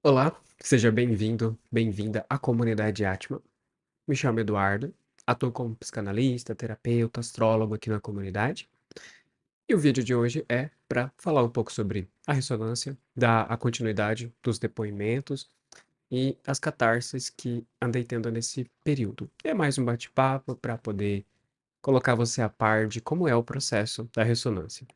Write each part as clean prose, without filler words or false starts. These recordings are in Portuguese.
Olá, seja bem-vindo, bem-vinda à comunidade Atma. Me chamo Eduardo, atuo como psicanalista, terapeuta, astrólogo aqui na comunidade. E o vídeo de hoje é para falar um pouco sobre a ressonância, dar a continuidade dos depoimentos e as catarses que andei tendo nesse período. É mais um bate-papo para poder colocar você a par de como é o processo da ressonância.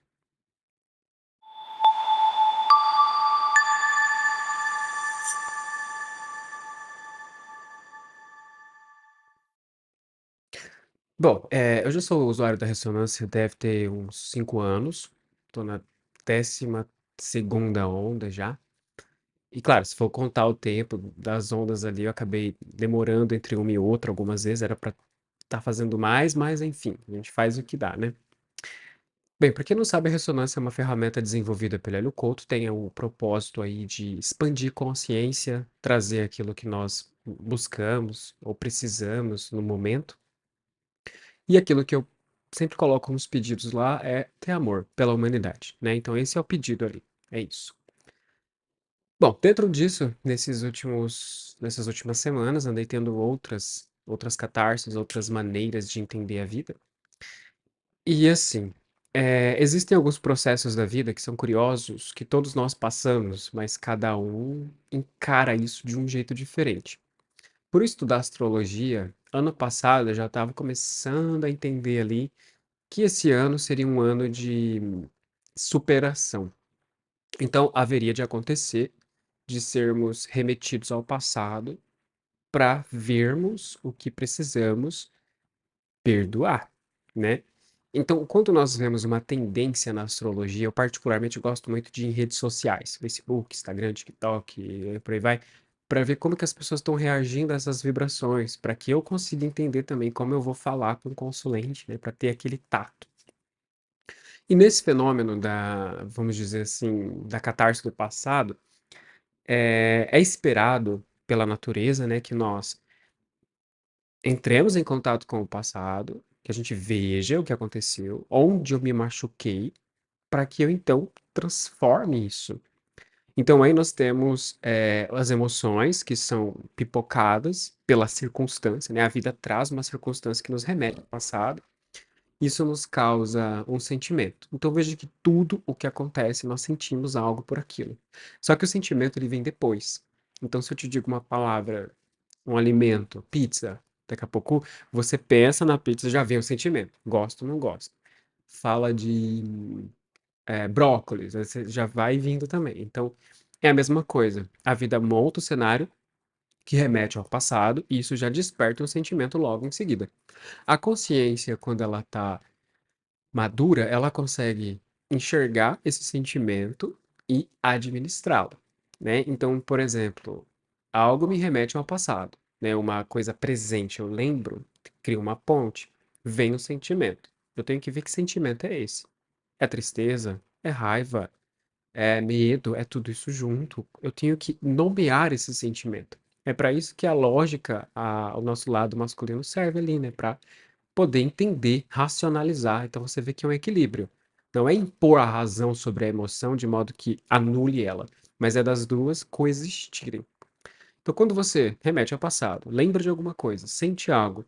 Bom, eu já sou usuário da ressonância, deve ter uns 5 anos. Tô na 12ª onda já. E claro, se for contar o tempo das ondas ali, eu acabei demorando entre uma e outra algumas vezes, era para estar fazendo mais, mas enfim, a gente faz o que dá, né. Bem, para quem não sabe, a ressonância é uma ferramenta desenvolvida pelo Hélio Couto, tem o propósito aí de expandir consciência, trazer aquilo que nós buscamos ou precisamos no momento. E aquilo que eu sempre coloco nos pedidos lá é ter amor pela humanidade, né, então esse é o pedido ali, é isso. Bom, dentro disso, nessas últimas semanas, andei tendo outras catarses, outras maneiras de entender a vida. E assim, existem alguns processos da vida que são curiosos, que todos nós passamos, mas cada um encara isso de um jeito diferente. Por estudar astrologia, ano passado eu já estava começando a entender ali que esse ano seria um ano de superação. Então, haveria de acontecer de sermos remetidos ao passado para vermos o que precisamos perdoar, né? Então, quando nós vemos uma tendência na astrologia, eu particularmente gosto muito de ir em redes sociais, Facebook, Instagram, TikTok, e por aí vai, para ver como que as pessoas estão reagindo a essas vibrações, para que eu consiga entender também como eu vou falar com o consulente, né, para ter aquele tato. E nesse fenômeno vamos dizer assim, da catarse do passado, é esperado pela natureza, né, que nós entremos em contato com o passado, que a gente veja o que aconteceu, onde eu me machuquei, para que eu então transforme isso. Então aí nós temos, as emoções que são pipocadas pela circunstância, né, a vida traz uma circunstância que nos remete ao passado. Isso nos causa um sentimento. Então veja que tudo o que acontece, nós sentimos algo por aquilo. Só que o sentimento ele vem depois. Então se eu te digo uma palavra, um alimento, pizza, daqui a pouco você pensa na pizza, já vem o sentimento, gosto ou não gosto. Fala de, brócolis, aí você já vai vindo também. Então é a mesma coisa, a vida monta o cenário que remete ao passado e isso já desperta um sentimento logo em seguida. A consciência, quando ela está madura, ela consegue enxergar esse sentimento e administrá-lo, né? Então, por exemplo, algo me remete ao passado, né? Uma coisa presente, eu lembro, crio uma ponte, vem o sentimento. Eu tenho que ver que sentimento é esse. É tristeza? É raiva? É medo? É tudo isso junto? Eu tenho que nomear esse sentimento. É para isso que a lógica, o nosso lado masculino serve ali, né? Para poder entender, racionalizar. Então você vê que é um equilíbrio. Não é impor a razão sobre a emoção de modo que anule ela, mas é das duas coexistirem. Então, quando você remete ao passado, lembra de alguma coisa, sente algo,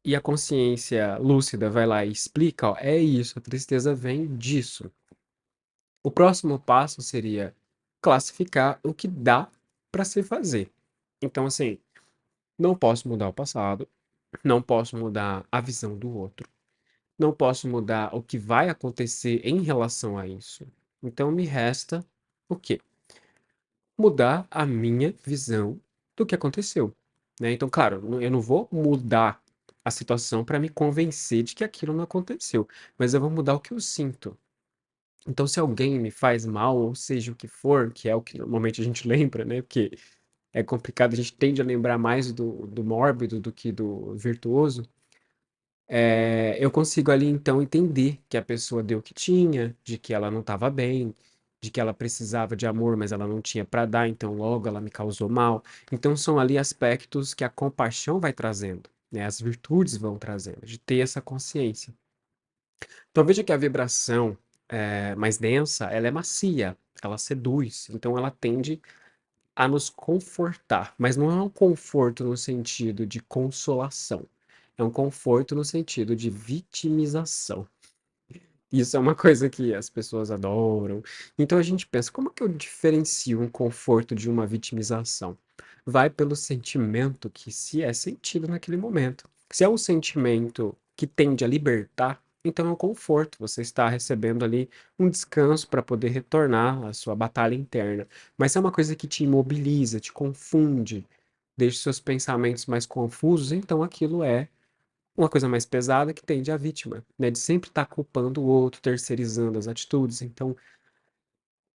e a consciência lúcida vai lá e explica, ó, é isso, a tristeza vem disso. O próximo passo seria classificar o que dá para se fazer. Então, assim, não posso mudar o passado, não posso mudar a visão do outro. Não posso mudar o que vai acontecer em relação a isso. Então me resta o quê? Mudar a minha visão do que aconteceu, né. Então, claro, eu não vou mudar a situação para me convencer de que aquilo não aconteceu, mas eu vou mudar o que eu sinto. Então se alguém me faz mal, ou seja o que for, que é o que normalmente a gente lembra, né, porque é complicado, a gente tende a lembrar mais do mórbido do que do virtuoso. Eu consigo ali então entender que a pessoa deu o que tinha, de que ela não estava bem, de que ela precisava de amor, mas ela não tinha para dar, então logo ela me causou mal. Então são ali aspectos que a compaixão vai trazendo, né, as virtudes vão trazendo, de ter essa consciência. Então veja que a vibração, mais densa, ela é macia, ela seduz, então ela tende a nos confortar, mas não é um conforto no sentido de consolação, é um conforto no sentido de vitimização. Isso é uma coisa que as pessoas adoram. Então a gente pensa, como que eu diferencio um conforto de uma vitimização? Vai pelo sentimento que se é sentido naquele momento. Se é um sentimento que tende a libertar, então é um conforto. Você está recebendo ali um descanso para poder retornar à sua batalha interna. Mas se é uma coisa que te imobiliza, te confunde, deixa seus pensamentos mais confusos, então aquilo é uma coisa mais pesada que tende à vítima, né, de sempre estar culpando o outro, terceirizando as atitudes, então,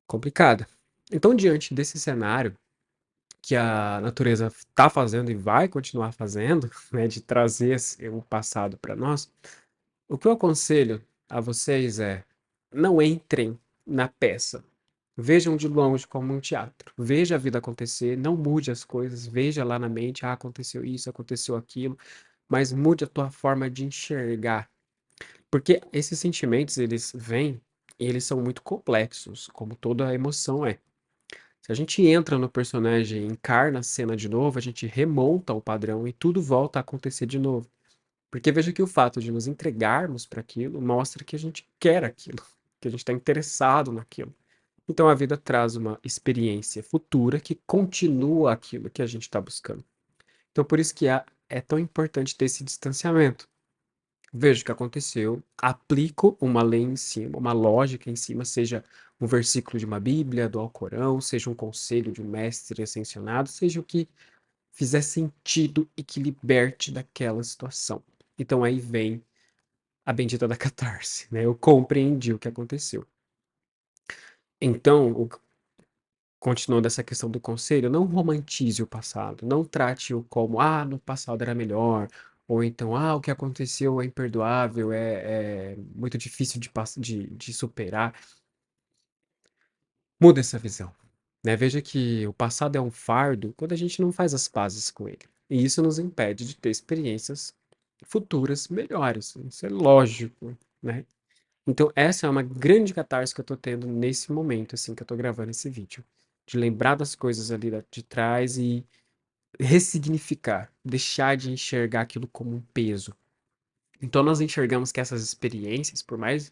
complicada. Então, diante desse cenário que a natureza está fazendo e vai continuar fazendo, né, de trazer o passado para nós, o que eu aconselho a vocês é: não entrem na peça. Vejam de longe como um teatro. Veja a vida acontecer, não mude as coisas, veja lá na mente, ah, aconteceu isso, aconteceu aquilo, mas mude a tua forma de enxergar. Porque esses sentimentos, eles vêm e eles são muito complexos, como toda emoção é. Se a gente entra no personagem e encarna a cena de novo, a gente remonta o padrão e tudo volta a acontecer de novo. Porque veja que o fato de nos entregarmos para aquilo mostra que a gente quer aquilo, que a gente está interessado naquilo. Então a vida traz uma experiência futura que continua aquilo que a gente está buscando. Então por isso que é tão importante ter esse distanciamento. Vejo o que aconteceu, aplico uma lei em cima, uma lógica em cima, seja um versículo de uma Bíblia, do Alcorão, seja um conselho de um mestre ascensionado, seja o que fizer sentido e que liberte daquela situação. Então aí vem a bendita da catarse, né? Eu compreendi o que aconteceu. Então, continuando essa questão do conselho, não romantize o passado, não trate-o como, ah, no passado era melhor, ou então, ah, o que aconteceu é imperdoável, é muito difícil de superar. Muda essa visão, né? Veja que o passado é um fardo quando a gente não faz as pazes com ele. E isso nos impede de ter experiências futuras melhores. Isso é lógico, né? Então, essa é uma grande catarse que eu tô tendo nesse momento, assim, que eu tô gravando esse vídeo. De lembrar das coisas ali de trás e ressignificar, deixar de enxergar aquilo como um peso. Então, nós enxergamos que essas experiências, por mais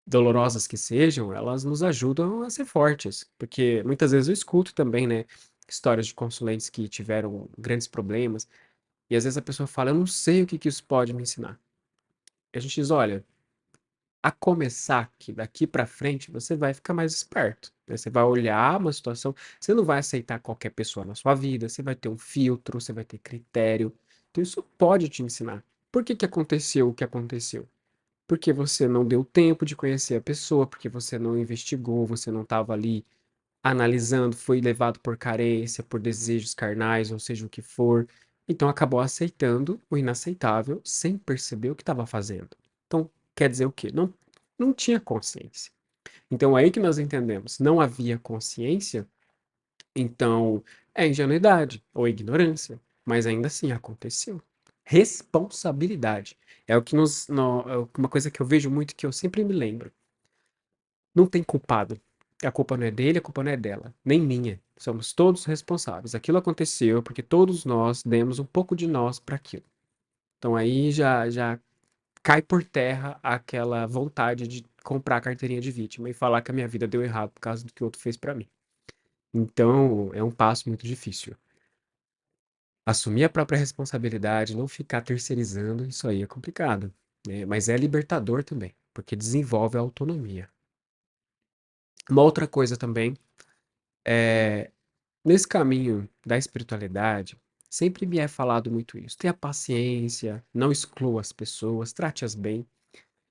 dolorosas que sejam, elas nos ajudam a ser fortes. Porque muitas vezes eu escuto também, né, histórias de consulentes que tiveram grandes problemas, e às vezes a pessoa fala, eu não sei o que que isso pode me ensinar. E a gente diz, olha, a começar que daqui para frente você vai ficar mais esperto, né? Você vai olhar uma situação, você não vai aceitar qualquer pessoa na sua vida, você vai ter um filtro, você vai ter critério. Então isso pode te ensinar. Por que que aconteceu o que aconteceu? Porque você não deu tempo de conhecer a pessoa, porque você não investigou, você não estava ali analisando, foi levado por carência, por desejos carnais, ou seja o que for. Então acabou aceitando o inaceitável sem perceber o que estava fazendo. Então, quer dizer o quê? Não tinha consciência. Então, é aí que nós entendemos, não havia consciência, então é ingenuidade ou ignorância, mas ainda assim aconteceu. Responsabilidade. É o que é uma coisa que eu vejo muito que eu sempre me lembro. Não tem culpado. A culpa não é dele, a culpa não é dela, nem minha. Somos todos responsáveis. Aquilo aconteceu porque todos nós demos um pouco de nós para aquilo. Então aí já cai por terra aquela vontade de comprar a carteirinha de vítima e falar que a minha vida deu errado por causa do que o outro fez para mim. Então, é um passo muito difícil. Assumir a própria responsabilidade, não ficar terceirizando, isso aí é complicado, né? Mas é libertador também, porque desenvolve a autonomia. Uma outra coisa também é, nesse caminho da espiritualidade, sempre me é falado muito isso. Tenha paciência, não exclua as pessoas, trate-as bem.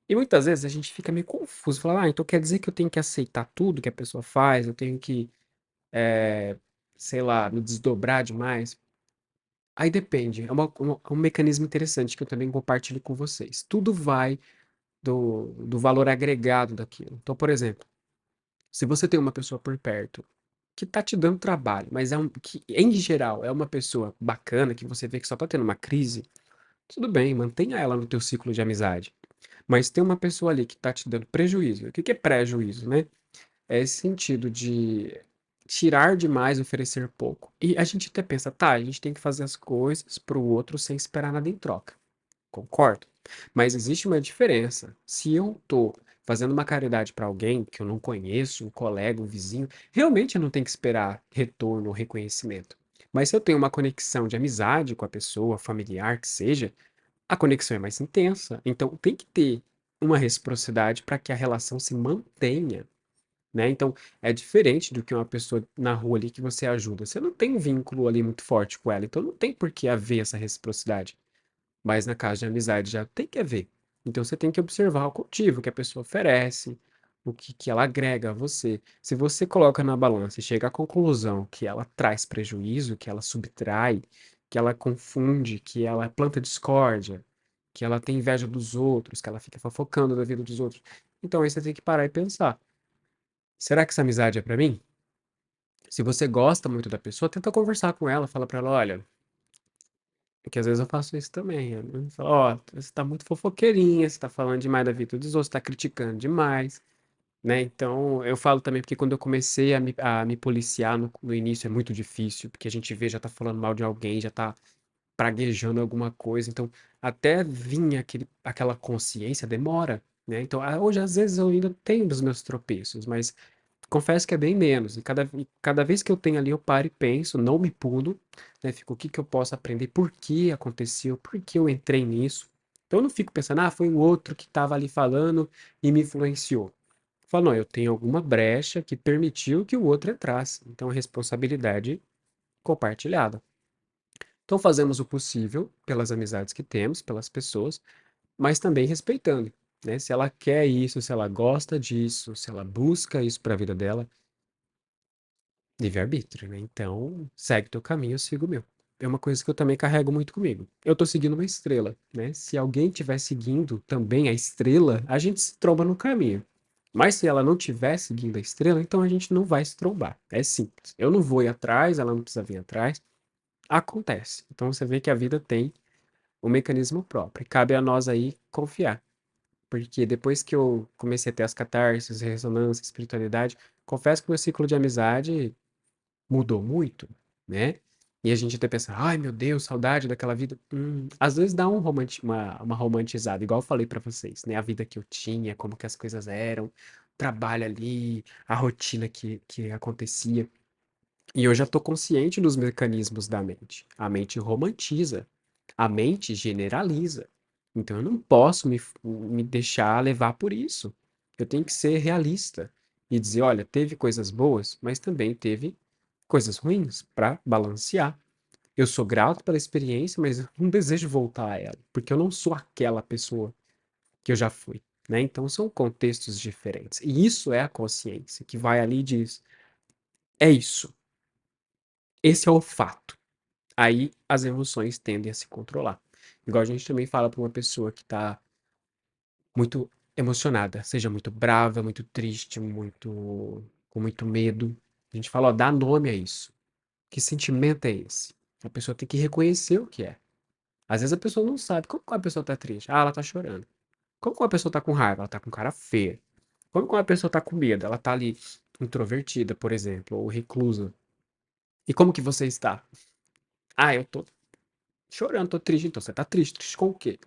E muitas vezes a gente fica meio confuso, fala, ah, então quer dizer que eu tenho que aceitar tudo que a pessoa faz, eu tenho que, sei lá, me desdobrar demais. Aí depende, é um mecanismo interessante que eu também compartilho com vocês. Tudo vai do valor agregado daquilo. Então, por exemplo, se você tem uma pessoa por perto que tá te dando trabalho, mas que em geral é uma pessoa bacana, que você vê que só tá tendo uma crise, tudo bem, mantenha ela no teu ciclo de amizade. Mas tem uma pessoa ali que tá te dando prejuízo. O que que é prejuízo, né? É esse sentido de tirar demais, oferecer pouco. E a gente até pensa, tá, a gente tem que fazer as coisas para o outro sem esperar nada em troca. Concordo. Mas existe uma diferença. Se eu tô fazendo uma caridade para alguém que eu não conheço, um colega, um vizinho, realmente eu não tenho que esperar retorno ou reconhecimento. Mas se eu tenho uma conexão de amizade com a pessoa, familiar que seja, a conexão é mais intensa. Então tem que ter uma reciprocidade para que a relação se mantenha, né? Então é diferente do que uma pessoa na rua ali que você ajuda. Você não tem um vínculo ali muito forte com ela, então não tem por que haver essa reciprocidade. Mas na casa de amizade já tem que haver. Então você tem que observar o cultivo que a pessoa oferece, o que ela agrega a você. Se você coloca na balança e chega à conclusão que ela traz prejuízo, que ela subtrai, que ela confunde, que ela planta discórdia, que ela tem inveja dos outros, que ela fica fofocando da vida dos outros, então aí você tem que parar e pensar: será que essa amizade é pra mim? Se você gosta muito da pessoa, tenta conversar com ela, fala pra ela: olha, porque às vezes eu faço isso também. Eu falo, ó, você tá muito fofoqueirinha, você tá falando demais da vida dos outros, tá criticando demais, né? Então, eu falo também porque quando eu comecei a me policiar no início é muito difícil, porque a gente vê, já tá falando mal de alguém, já tá praguejando alguma coisa. Então, até vir aquela consciência demora, né? Então, hoje, às vezes, eu ainda tenho dos meus tropeços, mas confesso que é bem menos. E cada vez que eu tenho ali, eu paro e penso, não me pulo, né? Fico, o que que eu posso aprender? Por que aconteceu? Por que eu entrei nisso? Então eu não fico pensando, ah, foi o outro que estava ali falando e me influenciou. Eu falo, não, eu tenho alguma brecha que permitiu que o outro entrasse. Então, responsabilidade compartilhada. Então, fazemos o possível pelas amizades que temos, pelas pessoas, mas também respeitando, né? Se ela quer isso, se ela gosta disso, se ela busca isso para a vida dela, livre-arbítrio, né? Então, segue teu caminho, eu sigo o meu. É uma coisa que eu também carrego muito comigo. Eu tô seguindo uma estrela, né? Se alguém estiver seguindo também a estrela, a gente se tromba no caminho. Mas se ela não estiver seguindo a estrela, então a gente não vai se trombar. É simples. Eu não vou ir atrás, ela não precisa vir atrás. Acontece. Então você vê que a vida tem um mecanismo próprio. E cabe a nós aí confiar. Porque depois que eu comecei a ter as catarses, ressonância, espiritualidade, confesso que o meu ciclo de amizade mudou muito, né? E a gente até pensa, ai meu Deus, saudade daquela vida. Às vezes dá uma romantizada, igual eu falei pra vocês, né? A vida que eu tinha, como que as coisas eram, o trabalho ali, a rotina que acontecia. E eu já tô consciente dos mecanismos da mente. A mente romantiza, a mente generaliza. Então eu não posso me deixar levar por isso. Eu tenho que ser realista e dizer, olha, teve coisas boas, mas também teve coisas ruins para balancear. Eu sou grato pela experiência, mas eu não desejo voltar a ela, porque eu não sou aquela pessoa que eu já fui, né? Então são contextos diferentes. E isso é a consciência que vai ali e diz: é isso. Esse é o fato. Aí as emoções tendem a se controlar. Igual a gente também fala para uma pessoa que tá muito emocionada, seja muito brava, muito triste, muito com muito medo. A gente fala, ó, dá nome a isso. Que sentimento é esse? A pessoa tem que reconhecer o que é. Às vezes a pessoa não sabe. Como que uma pessoa tá triste? Ah, ela tá chorando. Como que uma pessoa tá com raiva? Ela tá com cara feia. Como que uma pessoa tá com medo? Ela tá ali introvertida, por exemplo, ou reclusa. E como que você está? Ah, eu tô chorando, tô triste. Então você tá triste. Triste com o quê?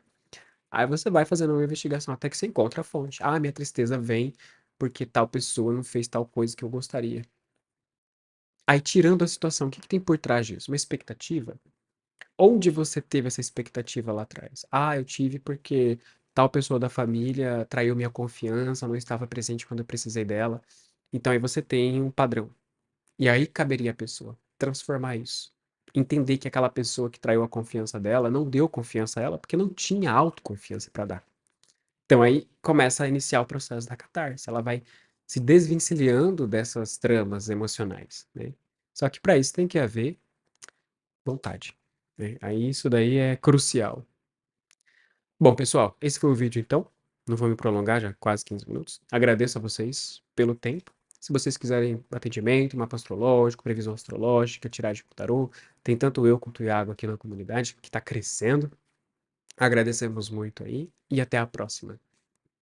Aí você vai fazendo uma investigação até que você encontra a fonte. Ah, minha tristeza vem porque tal pessoa não fez tal coisa que eu gostaria. Aí, tirando a situação, o que que tem por trás disso? Uma expectativa? Onde você teve essa expectativa lá atrás? Ah, eu tive porque tal pessoa da família traiu minha confiança, não estava presente quando eu precisei dela. Então aí você tem um padrão. E aí caberia a pessoa transformar isso. Entender que aquela pessoa que traiu a confiança dela não deu confiança a ela porque não tinha autoconfiança para dar. Então aí começa a iniciar o processo da catarse. Ela vai se desvencilhando dessas tramas emocionais, né? Só que para isso tem que haver vontade, né? Aí isso daí é crucial. Bom, pessoal, esse foi o vídeo então. Não vou me prolongar, já quase 15 minutos. Agradeço a vocês pelo tempo. Se vocês quiserem atendimento, mapa astrológico, previsão astrológica, tiragem de tarô, tem tanto eu quanto o Iago aqui na comunidade, que está crescendo. Agradecemos muito aí e até a próxima.